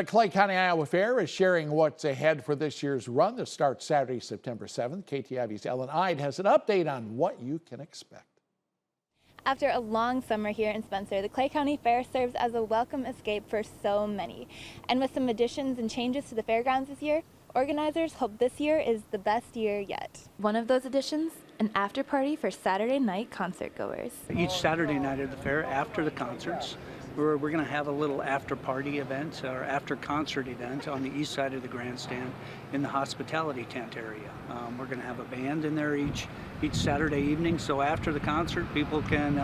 The Clay County, Iowa Fair is sharing what's ahead for this year's run that starts Saturday, September 7th. KTIV's Ellen Ide has an update on what you can expect. After a long summer here in Spencer, the Clay County Fair serves as a welcome escape for so many. And with some additions and changes to the fairgrounds this year, organizers hope this year is the best year yet. One of those additions, an after party for Saturday night concert goers. Each Saturday night at the fair, after the concerts, we're going to have a little after party event or after concert event on the east side of the grandstand in the hospitality tent area. We're going to have a band in there each Saturday evening, so after the concert people can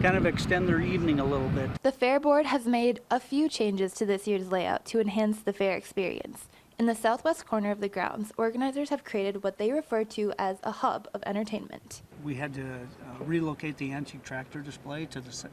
kind of extend their evening a little bit. The Fair Board has made a few changes to this year's layout to enhance the fair experience. In the southwest corner of the grounds, organizers have created what they refer to as a hub of entertainment. We had to relocate the antique tractor display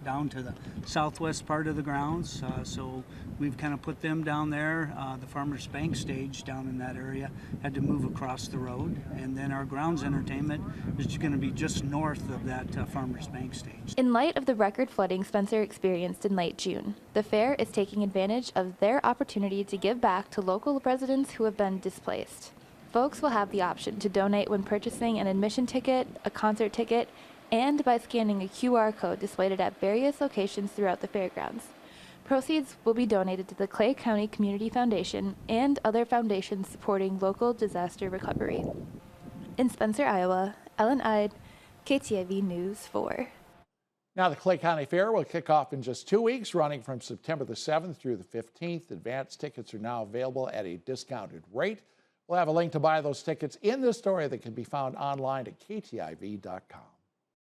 down to the southwest part of the grounds, so we've kind of put them down there. The Farmers Bank stage down in that area had to move across the road, and then our grounds entertainment is going to be just north of that Farmers Bank stage. In light of the record flooding Spencer experienced in late June, the fair is taking advantage of their opportunity to give back to local residents who have been displaced. Folks will have the option to donate when purchasing an admission ticket, a concert ticket, and by scanning a QR code displayed at various locations throughout the fairgrounds. Proceeds will be donated to the Clay County Community Foundation and other foundations supporting local disaster recovery. In Spencer, Iowa, Ellen Ide, KTIV News 4. Now, the Clay County Fair will kick off in just 2 weeks, running from September the 7th through the 15th. Advance tickets are now available at a discounted rate. We'll have a link to buy those tickets in this story that can be found online at ktiv.com.